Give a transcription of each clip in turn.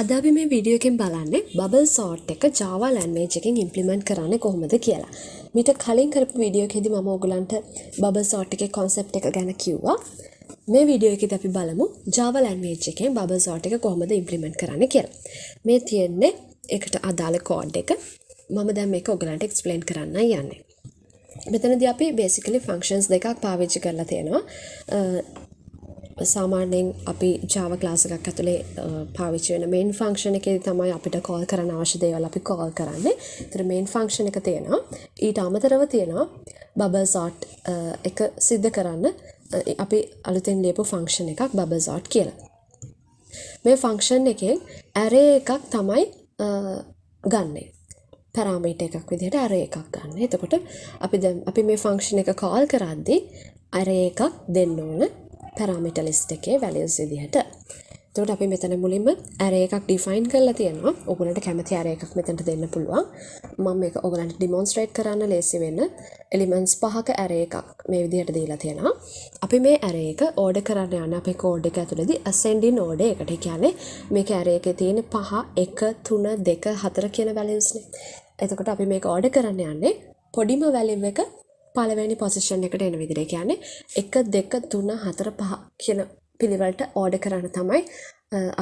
අද අපි මේ වීඩියෝ එකෙන් බලන්නේ බබල් සෝට් එක Java language එකෙන් implement කරන්නේ කොහොමද කියලා. මීට කලින් කරපු වීඩියෝ එකේදී මම ඔයගලන්ට බබල් සෝට් එකේ concept එක ගැන කිව්වා. මේ වීඩියෝ එකේදී අපි බලමු Java language එකෙන් බබල් සෝට් එක කොහොමද implement කරන්නේ කියලා. මේ තියෙන්නේ ඒකට අදාළ code එක. මම දැන් මේක ඔයගලන්ට explain කරන්නයි යන්නේ. මෙතනදී අපි basically functions දෙකක් පාවිච්චි කරලා තියෙනවා. සාමාන්‍යයෙන් අපි Java class එකක් ඇතුලේ පාවිච්චි වෙන main function එකේදී තමයි අපිට call කරන්න අවශ්‍ය දේවල් අපි call කරන්නේ. ඒතර main function එක තියෙනවා. ඊට අමතරව තියෙනවා bubble sort එක සිද්ධ කරන්න අපි අලුතෙන් ලියපු function එකක් bubble sort කියලා. මේ function එකෙන් array එකක් තමයි ගන්නෙ. parameter එකක් විදිහට array එකක් ගන්න. එතකොට අපි මේ function එක call කරද්දී array එකක් දෙන්න ඕන. parameter list එකේ values විදිහට. එතකොට අපි මෙතන මුලින්ම array එකක් define කරලා තියෙනවා. ඔයගොල්ලන්ට කැමති array එකක් මෙතනට දෙන්න පුළුවන්. මම මේක ඔයගොල්ලන්ට demonstrate කරන්න ලේසි වෙන්න elements පහක array එකක් මේ විදිහට දීලා තියෙනවා. අපි මේ array එක order කරන්න යන අපේ code එක ඇතුළේදී ascending order එකට. ඒ කියන්නේ මේක array එකේ තියෙන 5 1 3 2 4 කියන values නේ. එතකොට අපි මේක order කරන්න යන්නේ පොඩිම value එක පළවෙනි පොසිෂන් එකට එන විදිහට. ඒ කියන්නේ 1 2 3 4 5 කියන පිළිවෙලට ඕඩර් කරන්න තමයි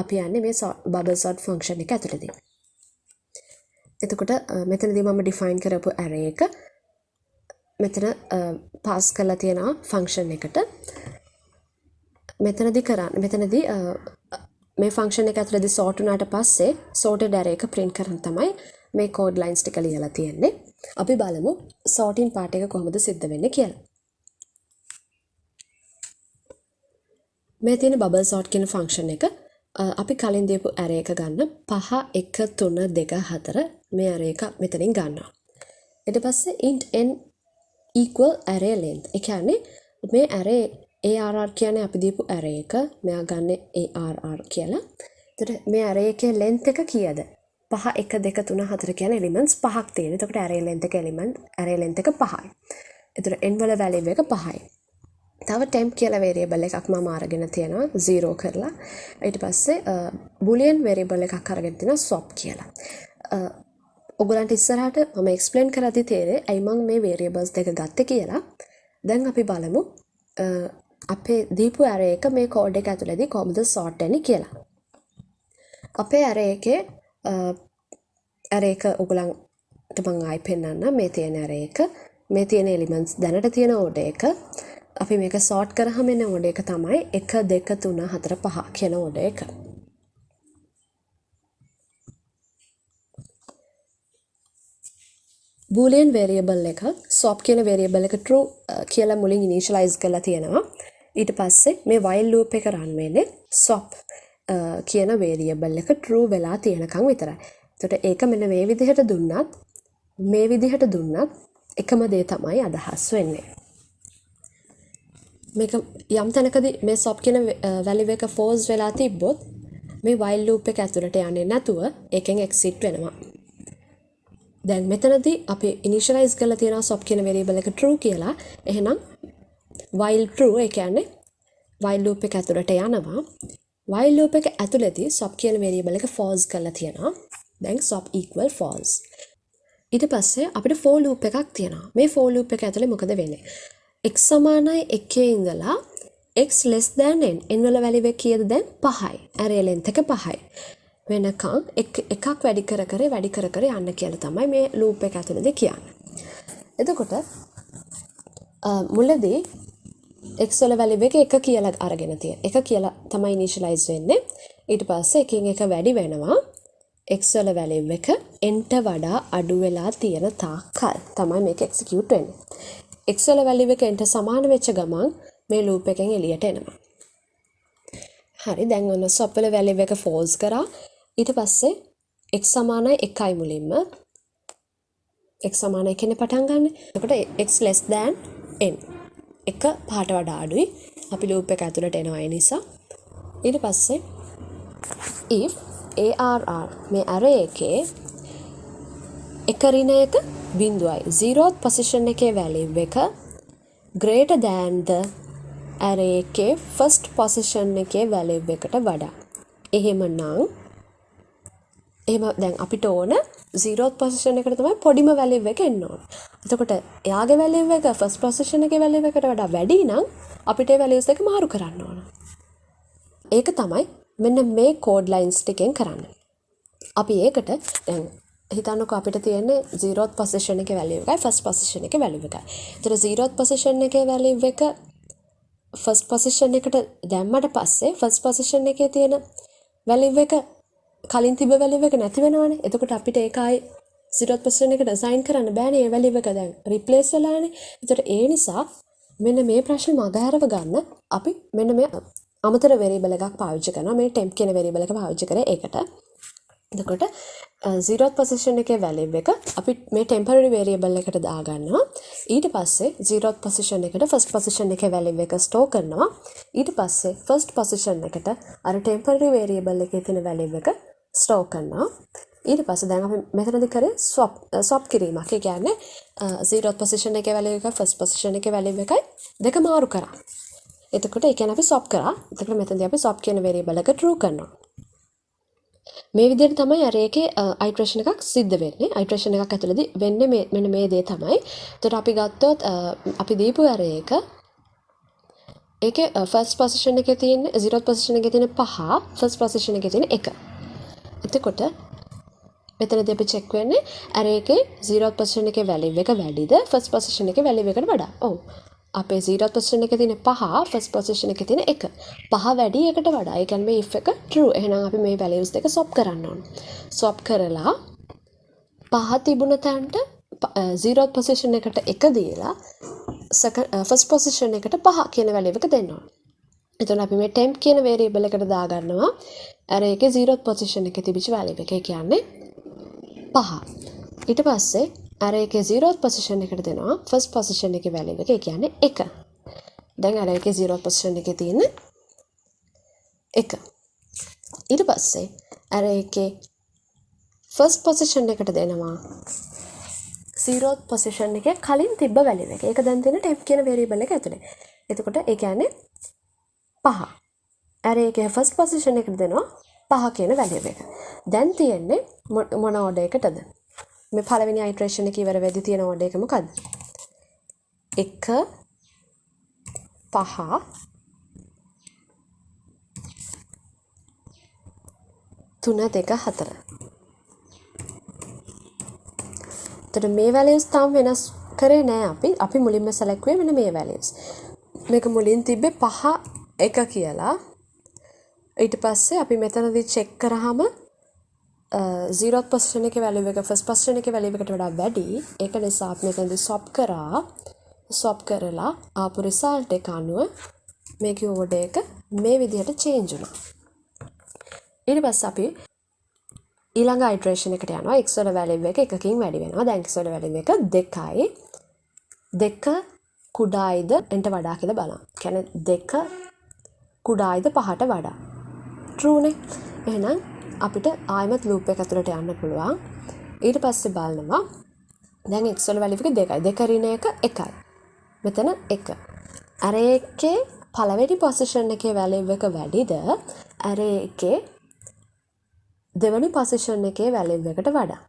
අපි යන්නේ මේ bubble sort function එක ඇතුළතදී. එතකොට මෙතනදී මම define කරපු array එක මෙතන pass කරලා තියෙනවා function එකට. මෙතනදී මේ function එක ඇතුළතදී sort වුණාට පස්සේ sorted array එක print කරන්න තමයි මේ code lines ටික ලියලා තියෙන්නේ. අපි බලමු sorting part එක කොහොමද සිද්ධ වෙන්නේ කියලා. මේ තියෙන bubble sort කියන function එක අපි කලින් දීපු array එක ගන්න 5 1 3 2 4 මේ array එක මෙතනින් ගන්නවා. ඊට පස්සේ int n equal array length. ඒ කියන්නේ මේ array arr කියන්නේ අපි දීපු array එක මෙයා ගන්න arr කියලා. එතකොට මේ array එකේ length එක කීයද? 5 1 2 3 4 කියන elements පහක් තියෙනවා. එතකොට array length එක array length එක 5යි. එතකොට n වල value එක 5යි. තව temp කියලා variable එකක් මම අරගෙන තියෙනවා 0 කරලා. ඊට පස්සේ boolean variable එකක් අරගෙන තියෙනවා swap කියලා. ඔයගලන්ට ඉස්සරහට මම explain කරද්දී තේරෙයි අයි මම මේ variables දෙක ගත්තේ කියලා. දැන් අපි බලමු අපේ දීපු array එක මේ code එක ඇතුළේදී කොහොමද sort වෙන්නේ කියලා. අපේ array එකේ array එක ඔයගලන්ට මම ආයි පෙන්නන්න. මේ තියෙන array එක මේ තියෙන elements දැනට තියෙන order එක අපි මේක sort කරාම එන order එක තමයි 1 2 3 4 5 කියන order එක. boolean variable එක swap කියන variable එක true කියලා මුලින් initialize කරලා තියෙනවා. ඊට පස්සේ මේ while loop එක run වෙන්නේ swap කියන variable එක true වෙලා තියෙනකන් විතරයි. එතකොට ඒක මෙන්න මේ විදිහට දුන්නත් එකම දේ තමයි අදහස් වෙන්නේ. මේක යම් තැනකදී මේ swap කියන value එක false වෙලා තිබ්බොත් මේ while loop එක ඇතුළට යන්නේ නැතුව ඒකෙන් exit වෙනවා. දැන් මෙතනදී අපි initialize කරලා තියෙනවා swap කියන variable එක true කියලා. එහෙනම් while true ඒ කියන්නේ while loop එක ඇතුළට යනවා. while loop එක ඇතුළතදී swap කියන variable එක false කරලා තියෙනවා. දැන් swap equal false. ඊට පස්සේ අපිට for loop එකක් තියෙනවා. මේ for loop එක ඇතුලේ මොකද වෙන්නේ? x සමානයි 1 ඉඳලා x less than n. n වල value එක කීයද දැන් 5යි. array length එක 5යි. වෙනකන් එකක් වැඩි කර කර යන්න කියලා තමයි මේ loop එක ඇතුලේදී කියන්නේ. එතකොට මුලදී x වල value එක 1 කියලා අරගෙන තියෙන. 1 කියලා තමයි initialize වෙන්නේ. ඊට පස්සේ එකකින් එක වැඩි වෙනවා. x වල value එක n-ට වඩා අඩු වෙලා තියෙන තාක්කල් තමයි මේක execute වෙන්නේ. x වල value එක n-ට සමාන වෙච්ච ගමන් මේ loop එකෙන් එළියට එනවා. හරි දැන් ඔන්න swap වල value එක false කරා. ඊට පස්සේ x සමානයි 1යි මුලින්ම. x සමානයි කියන පටන් ගන්න. එතකොට x less than n. 1 5ට වඩා අඩුයි. අපි loop එක ඇතුළට එනවා ඒ නිසා. ඊට පස්සේ if arr මේ array එකේ එක ඍණයක බිඳුවයි 0th position එකේ value එක greater than the array එකේ first position එකේ value එකට වඩා. එහෙමනම් එහෙම දැන් අපිට ඕන 0th පොසිෂන් එකට තමයි පොඩිම වැලියු එක එන්න ඕන. එතකොට එයාගේ වැලියු එක ෆස්ට් පොසිෂන් එකේ වැලියු එකට වඩා වැඩි නම් අපිට ඒ වැලියුස් දෙක මාරු කරන්න ඕන. ඒක තමයි මෙන්න මේ කෝඩ් ලයින්ස් ටිකෙන් කරන්නේ. අපි ඒකට දැන් හිතන්නකෝ අපිට තියෙන්නේ 0th පොසිෂන් එකේ වැලියු එකයි ෆස්ට් පොසිෂන් එකේ වැලියු එකයි. ඒතර 0th පොසිෂන් එකේ වැලියු එක ෆස්ට් පොසිෂන් එකට දැම්මට පස්සේ ෆස්ට් පොසිෂන් එකේ තියෙන වැලියු එක කලින් තිබ්බ වැලියු එක නැති වෙනවනේ. එතකොට අපිට ඒක ආයි 0th පොසිෂන් එකට අසයින් කරන්න බෑනේ. ඒ වැලියු එක දැන් රිප්ලේස් වෙලානේ. ඒතර ඒ නිසා මෙන්න මේ ප්‍රශ්නේ මගහැරව ගන්න අපි මෙන්න මේ අමතර වෙරියබල් එකක් පාවිච්චි කරනවා. මේ temp කියන වෙරියබල් එක පාවිච්චි කරේ ඒකට. එතකොට 0th පොසිෂන් එකේ වැලියු එක අපි මේ ටෙම්පරරි වේරියබල් එකට දාගන්නවා. ඊට පස්සේ 0th පොසිෂන් එකට ෆස්ට් පොසිෂන් එකේ වැලියු එක ස්ටෝර් කරනවා. ඊට පස්සේ ෆස්ට් පොසිෂන් එකට අර ටෙම්පරරි වේරියබල් එකේ තියෙන වැලියු එක ස්ටෝර් කරනවා. ඊට පස්සේ දැන් අපි මෙතනදී කරේ ස්වැප් කිරීමක්. ඒ කියන්නේ 0th පොසිෂන් එකේ වැලියු එක ෆස්ට් පොසිෂන් එකේ වැලියු එකයි දෙක මාරු කරා. එතකොට ඒ කියන්නේ අපි ස්වැප් කරා. එතකොට මෙතනදී අපි ස්වැප් කියන වේරියබල් එක true කරනවා. මේ විදිහට තමයි අර ඒකේ iteration එකක් සිද්ධ වෙන්නේ. iteration එකක් ඇතුළතදී වෙන්නේ මෙන්න මේ දේ තමයි. එතකොට අපි ගත්තොත් අපි දීපු අර ඒකේ first position එකේ තියෙන 0th position එකේ තියෙන 5 first position එකේ තියෙන 1. එතකොට මෙතනදී අපි check වෙන්නේ අර ඒකේ 0th position එකේ value එක වැඩිද first position එකේ value එකට වඩා. ඔව්. අපේ 0th position එකේ තියෙන 5 first position එකේ තියෙන 1. 5 වැඩි එකට වඩා. ඒ කියන්නේ මේ if එක true. එහෙනම් අපි මේ values දෙක swap කරන්න ඕන. swap කරලා 5 තිබුණ තැනට 0th position එකට 1 දීලා first position එකට 5 කියන value එක දෙන්න ඕන. එතකොට අපි මේ temp කියන variable එකට දාගන්නවා අර ඒකේ 0th position එකේ තිබිච්ච value එක. ඒ කියන්නේ 5. ඊට පස්සේ අර ඒකේ 0th position එකට දෙනවා first position එකේ value එක. ඒ කියන්නේ 1. දැන් අර ඒකේ 0th position එකේ තියෙන 1. ඊට පස්සේ අර ඒකේ first position එකට දෙනවා 0th position එකේ කලින් තිබ්බ value එක. ඒක දැන් තියෙන temp කියන variable එක ඇතුලේ. එතකොට ඒ කියන්නේ 5. අර ඒකේ first position එකට දෙනවා 5 කියන value එක. දැන් තියෙන්නේ මොන order එකටද? මේ පළවෙනි iteration එක ඉවර වෙද්දී තියෙන order එක මොකද්ද? 1 5 3 2 4. එතකොට මේ values තාම වෙනස් කරේ නෑ අපි මුලින්ම select කරේ මෙන්න මේ values. මේක මුලින් තිබ්බේ 5 1 කියලා. ඊට පස්සේ අපි මෙතනදී check කරාම 0th position එකේ value එක first position එකේ value එකට වඩා වැඩි. ඒක නිසා අපි මෙතනදී swap කරලා ආපු result එක අනුව මේකේ order එක මේ විදිහට change වුණා. ඊට පස්සේ අපි ඊළඟ iteration එකට යනවා. x වල value එක එකකින් වැඩි වෙනවා. දැන් x වල value එක 2යි. 2 කුඩායිද න්ට වඩා කියලා බලන්න. කියන්නේ 2 කුඩායිද 5ට වඩා. true නේ. එහෙනම් අපිට ආයෙමත් loop එක ඇතුළට යන්න පුළුවන්. ඊට පස්සේ බලනවා දැන් x වල value එක 2යි. 2 ඍණ 1 1යි. මෙතන 1. අර එකේ පළවෙනි position එකේ value එක වැඩිද අර එකේ දෙවෙනි position එකේ value එකට වඩා.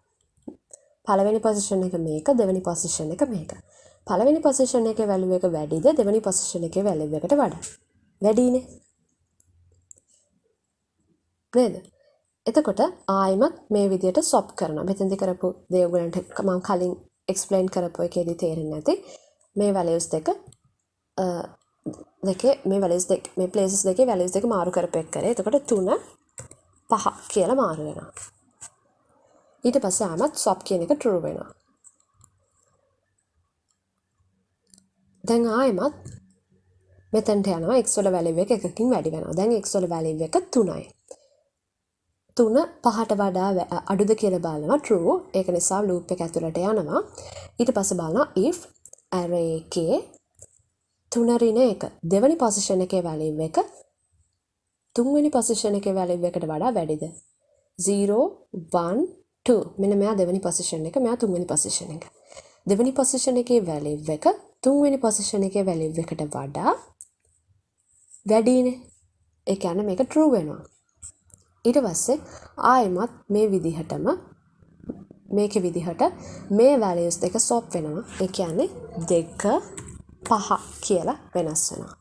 පළවෙනි position එක මේක, දෙවෙනි position එක මේක. පළවෙනි position එකේ value එක වැඩිද දෙවෙනි position එකේ value එකට වඩා. වැඩිනේ. නේද? එතකොට ආයෙමත් මේ විදිහට swap කරනවා. මෙතෙන්දි කරපු දේ ඔයගලන්ට මම කලින් explain කරපු එකේදී තේරෙන්නේ නැති මේ values දෙකේ මේ values දෙක මේ places දෙකේ values දෙක මාරු කරපෙක් කරේ. එතකොට 3 5 කියලා මාරු වෙනවා. ඊට පස්සේ ආමත් swap කියන එක true වෙනවා. දැන් ආයෙමත් මෙතනට යනවා x වල value එක එකකින් වැඩි වෙනවා. දැන් x වල value එක 3යි. 3 5ට වඩා අඩුද කියලා බලනවා true. ඒක නිසා loop එක ඇතුළට යනවා. ඊට පස්සේ බලනවා if array එකේ 3 ඍණ 1 දෙවෙනි position එකේ value එක තුන්වෙනි position එකේ value එකට වඩා වැඩිද? 0 1 2. මෙන්න මෙයා දෙවෙනි position එක, මෙයා තුන්වෙනි position එක. දෙවෙනි position එකේ value එක තුන්වෙනි position එකේ value එකට වඩා වැඩිනේ. ඒ කියන්නේ මේක true වෙනවා. ඊට පස්සේ ආයෙමත් මේ විදිහටම මේකේ විදිහට මේ values දෙක swap වෙනවා. ඒ කියන්නේ 2 5 කියලා වෙනස් වෙනවා.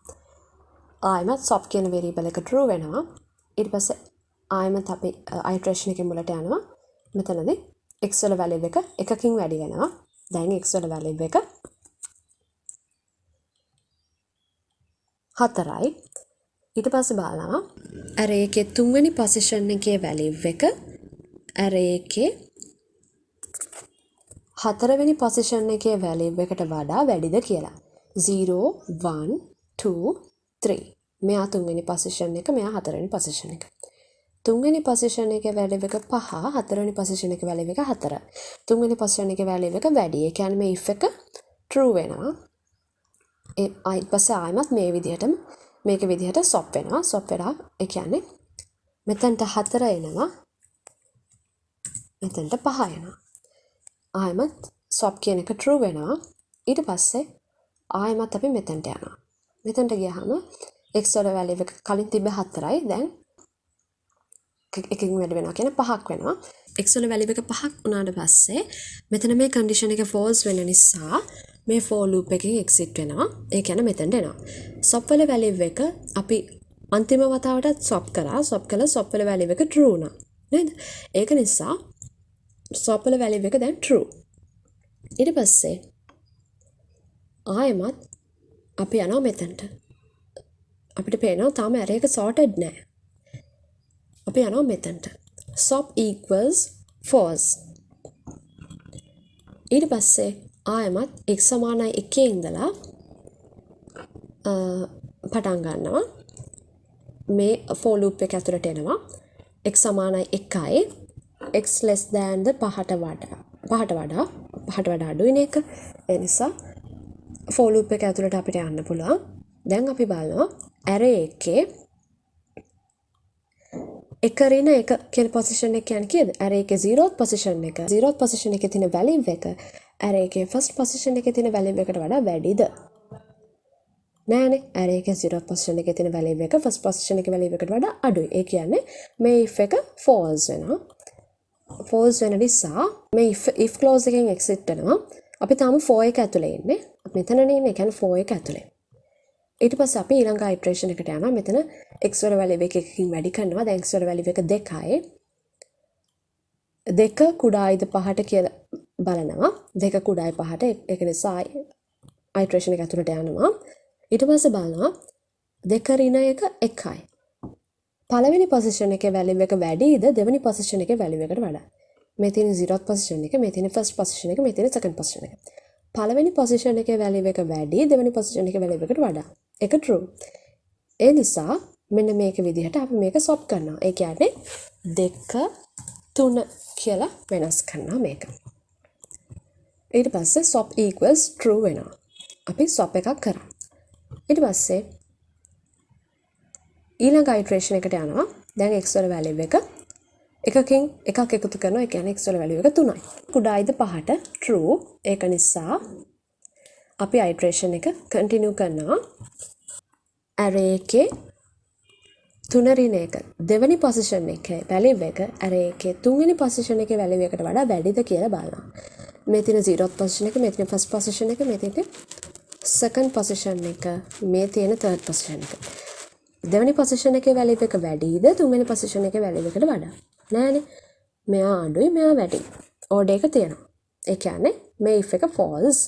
ආයෙමත් swap කියන variable එක true වෙනවා. ඊට පස්සේ ආයෙමත් අපි iteration එකේ මුලට යනවා. මෙතනදී x වල value එක එකකින් වැඩි වෙනවා. දැන් x වල value එක 4යි. ඊට පස්සේ බලනවා array එකේ තුන්වෙනි position එකේ value එක array එකේ හතරවෙනි position එකේ value එකට වඩා වැඩිද කියලා. 0 1 2 3. මෙයා තුන්වෙනි position එක, මෙයා හතරවෙනි position එක. තුන්වෙනි position එකේ value එක 5, හතරවෙනි position එකේ value එක 4. තුන්වෙනි position එකේ value එක වැඩි. ඒ කියන්නේ මේ if එක true වෙනවා. ඊට පස්සේ ආයෙමත් මේ විදිහටම මේක විදිහට swap වෙනවා. swap වෙලා ඒ කියන්නේ මෙතනට 4 එනවා. මෙතනට 5 එනවා. ආයෙමත් swap කියන එක true වෙනවා. ඊට පස්සේ ආයෙමත් අපි මෙතනට යනවා. මෙතනට ගියාම x වල value එක කලින් තිබ්බ 4යි දැන් එකකින් වැඩි වෙනවා කියන 5ක් වෙනවා. x වල value එක 5ක් වුණාට පස්සේ මෙතන මේ condition එක false වෙන නිසා මේ for loop එකෙන් exit වෙනවා. ඒ කියන්නේ මෙතනට එනවා. swap වල value එක අපි අන්තිම වතාවටත් swap කරා. swap කළා swap වල value එක true වුණා. නේද? ඒක නිසා swap වල value එක දැන් true. ඊට පස්සේ ආයෙමත් අපි යනවා මෙතනට. අපිට පේනවා තාම array එක sorted නැහැ. අපි යනවා මෙතනට. swap equals false. ඊට පස්සේ ආයෙමත් x සමානයි 1 ඉඳලා පටන් ගන්නවා. මේ for loop එක ඇතුළට එනවා. x සමානයි 1යි. x less than the 5ට වඩා අඩුයි නේක. ඒ නිසා for loop එක ඇතුළට අපිට යන්න පුළුවන්. දැන් අපි බලනවා array එකේ එක ඍණ එක කියන position එක කියන්නේ කීයද? array එකේ 0th position එක. 0th position එකේ තියෙන value එක array එකේ first position එකේ තියෙන value එකට වඩා වැඩිද? නෑනේ. array එකේ 0th position එකේ තියෙන value එක first position එකේ value එකට වඩා අඩුයි. ඒ කියන්නේ මේ if එක false වෙනවා. false වෙන නිසා මේ if clause එකෙන් exit වෙනවා. අපි තාම for එක ඇතුලේ ඉන්නේ. අපි මෙතනනේ ඉන්නේ. ඒ කියන්නේ for එක ඇතුලේ. ඊට පස්සේ අපි ඊළඟ iteration එකට යනවා. මෙතන x වල value එක එකකින් වැඩි කරනවා. දැන් x වල value එක 2යි. 2 කුඩායිද 5ට කියලා බලනවා. 2 කුඩායි 5ට. ඒක නිසා iteration එක ඇතුලට යනවා. ඊට පස්සේ බලනවා 2 ඍණ එක 1යි. පළවෙනි position එකේ value එක වැඩිද දෙවෙනි position එකේ value එකට වඩා? මේ තියෙන 0th position එක, මේ තියෙන first position එක, මේ තියෙන second position එක. පළවෙනි position එකේ value එක වැඩි දෙවෙනි position එකේ value එකට වඩා. ඒක true. ඒ නිසා මෙන්න මේක විදිහට අපි මේක swap කරනවා. ඒ කියන්නේ 2 3 කියලා වෙනස් කරනවා මේක. ඊට පස්සේ swap equals true වෙනවා. අපි swap එකක් කරා. ඊට පස්සේ ඊළඟ iteration එකට යනවා. දැන් x වල value එක එකකින් එකක් එකතු කරනවා. ඒ කියන්නේ x වල value එක 3යි. කුඩායිද 5ට true. ඒක නිසා අපි iteration එක continue කරනවා. array එකේ 3 ඍණ එක දෙවෙනි position එකේ value එක array එකේ තුන්වෙනි position එකේ value එකට වඩා වැඩිද කියලා බලනවා. මේ තියෙන 0th position එක, මේ තියෙන first position එක, මේ තියෙන second position එක, මේ තියෙන third position එක. දෙවෙනි position එකේ value එක වැඩිද තුන්වෙනි position එකේ value එකට වඩා? නෑනේ. මෙයා අඩුයි, මෙයා වැඩි. order එක තියෙනවා. ඒ කියන්නේ මේ if එක false.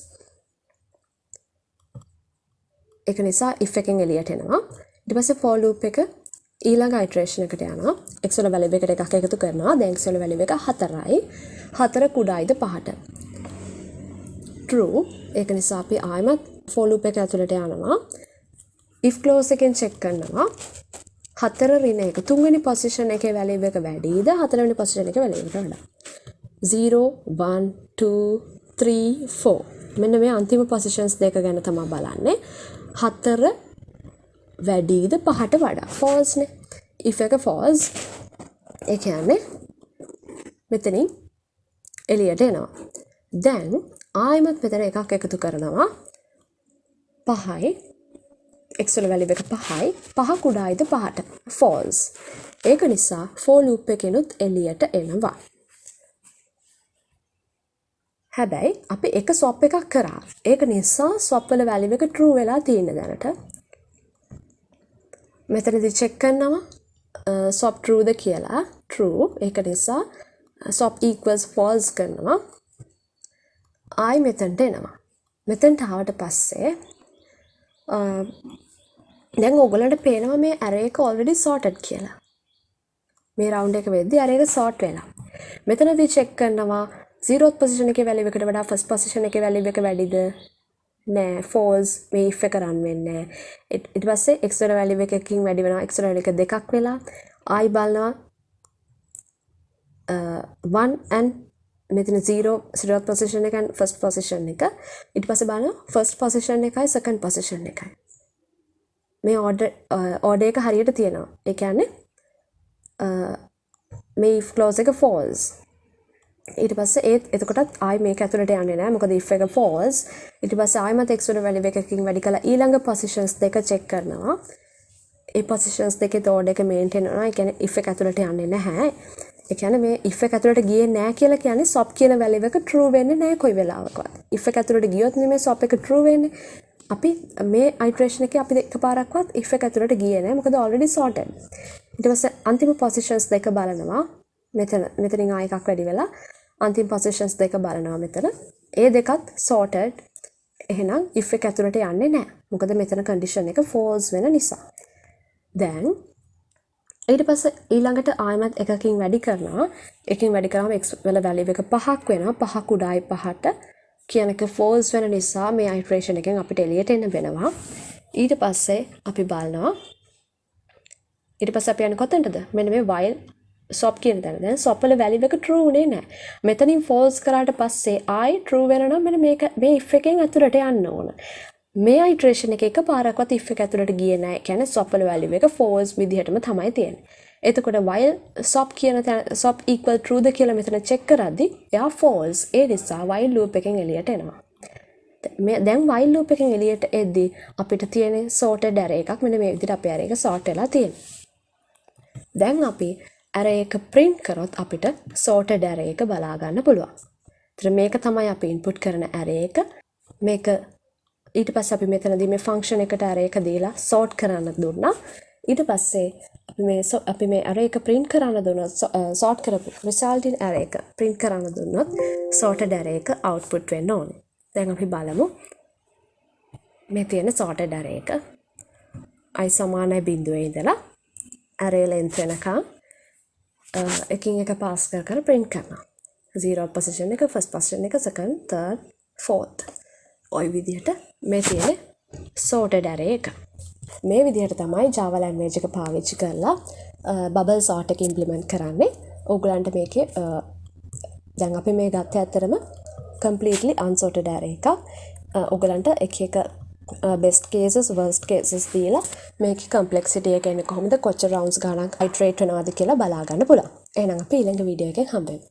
ඒක නිසා if එකෙන් එළියට එනවා. ඊට පස්සේ for loop එක ඊළඟ iteration එකට යනවා. x වල value එකට එකක් එකතු කරනවා. දැන් x වල value එක 4යි. 4 කුඩායිද 5ට? true. ඒක නිසා අපි ආයෙමත් for loop එක ඇතුළට යනවා. if clause එකෙන් check කරනවා. 4 ඍණ එක තුන්වෙනි position එකේ value එක වැඩිද හතරවෙනි position එකේ value එකට වඩා? 0 1 2 3 4. මෙන්න මේ අන්තිම positions දෙක ගැන තමයි බලන්නේ. 4 වැඩිද 5ට වඩා? false නේ. if එක false. ඒ කියන්නේ මෙතනින් එළියට එනවා. දැන් ආයෙමත් මෙතන එකක් එකතු කරනවා. 5යි x වල වැලියු එක 5යි. 5 කුඩායිද 5ට. false. ඒක නිසා for loop එකෙනුත් එළියට එනවා. හැබැයි අපි එක swap එකක් කරා. ඒක නිසා swap වල වැලියු එක true වෙලා තියෙන දැනට. මෙතනදී check කරනවා swap true ද කියලා. true. ඒක නිසා swap equals false කරනවා. I මෙතනට එනවා. මෙතනට ආවට පස්සේ දැන් ඔයගොල්ලන්ට පේනවා මේ array එක already sorted කියලා. මේ round එක වෙද්දී array එක sort වෙලා. මෙතනදී check කරනවා 0th position එකේ value එකට වඩා first position එකේ value එක වැඩිද? නෑ, false. මේ if එක run වෙන්නේ නෑ. ඊට පස්සේ x වල value එකකින් වැඩි වෙනවා. x වල value එක දෙකක් වෙලා I බලනවා 1 and මෙතන 0th position එක and first position එක. ඊට පස්සේ බලනවා first position එකයි second position එකයි. මේ order එක හරියට තියෙනවා. ඒ කියන්නේ මේ if clause එක false. ඊට පස්සේ එතකොටත් I මේක ඇතුළට යන්නේ නැහැ. මොකද if එක false. ඊට පස්සේ I මත x වල value එකකින් වැඩි කළා ඊළඟ positions දෙක check කරනවා. ඒ positions දෙකේ order එක maintain වෙනවා. ඒ කියන්නේ if එක ඇතුළට යන්නේ නැහැ. ඒ කියන්නේ මේ if එක ඇතුළට ගියේ නැහැ කියලා කියන්නේ swap කියන value එක true වෙන්නේ නැහැ කොයි වෙලාවකවත්. if එක ඇතුළට ගියොත් නෙමෙයි swap එක true වෙන්නේ. අපි මේ iteration එකේ අපි එකපාරක්වත් if එක ඇතුළට ගියේ නැහැ. මොකද already sorted. ඊට පස්සේ අන්තිම positions දෙක බලනවා. මෙතනින් ආ එකක් වැඩි වෙලා අන්තිම positions දෙක බලනවා මෙතන. ඒ දෙකත් sorted. එහෙනම් if එක ඇතුළට යන්නේ නැහැ. මොකද මෙතන condition එක false වෙන නිසා. දැන් ඊට පස්සේ ඊළඟට ආයමත් එකකින් වැඩි කරනවා. එකකින් වැඩි කරාම x වල value එක 5ක් වෙනවා. 5 කුඩායි 5ට කියන එක false වෙන නිසා මේ iteration එකෙන් අපිට එළියට එන්න වෙනවා. ඊට පස්සේ අපි බලනවා ඊට පස්සේ අපි යන්නේ කොතනටද? මෙන්න මේ while swap කියන තැන. දැන් swap වල value එක true උනේ නැහැ. මෙතනින් false කරාට පස්සේ I true වෙනවා නම් මෙන්න මේක මේ if එකෙන් ඇතුළට යන්න ඕන. මේ iteration එක එකපාරක්වත් if එක ඇතුළට ගියේ නැහැ. ඒ කියන්නේ swap වල value එක false විදිහටම තමයි තියෙන්නේ. එතකොට while swap කියන තැන swap equal true ද කියලා මෙතන check කරද්දි එයා false. ඒ නිසා while loop එකෙන් එළියට එනවා. දැන් while loop එකෙන් එළියට එද්දී අපිට තියෙන sorted array එකක් මෙන්න මේ විදිහට අපේ array එක sort වෙලා තියෙනවා. දැන් අපි array එක print කරොත් අපිට sorted array එක බලා ගන්න පුළුවන්. ඒතර මේක තමයි අපි input කරන array එක. මේක ඊට පස්සේ අපි මෙතනදී මේ function එකට array එක දීලා sort කරන්න දුන්නා. ඊට පස්සේ අපි මේ array එක print කරන්න දුන්නොත් sort කරපු resulting array එක print කරන්න දුන්නොත් sorted array එක output වෙන්න ඕනේ. දැන් අපි බලමු මේ තියෙන sorted array එක i සමානයි බිඳුවේ ඉඳලා array length වෙනකම් එකින් එක pass කර print කරනවා. 0th position එක, first position එක, second, third, fourth. ඔය විදිහට මේ තියෙන sorted array එක. මේ විදිහට තමයි Java language එක පාවිච්චි කරලා bubble sort එක implement කරන්නේ. ඕගලන්ට මේකේ දැන් අපි මේ ගත්තේ ඇත්තරම completely unsorted array එකක්. ඕගලන්ට එක best cases worst cases දීලා මේකේ complexity එක එන්නේ කොහොමද, කොච්චර rounds ගානක් iterate වෙනවද කියලා බලා ගන්න පුළුවන්. එහෙනම් අපි ඊළඟ වීඩියෝ එකෙන් හම්බෙමු.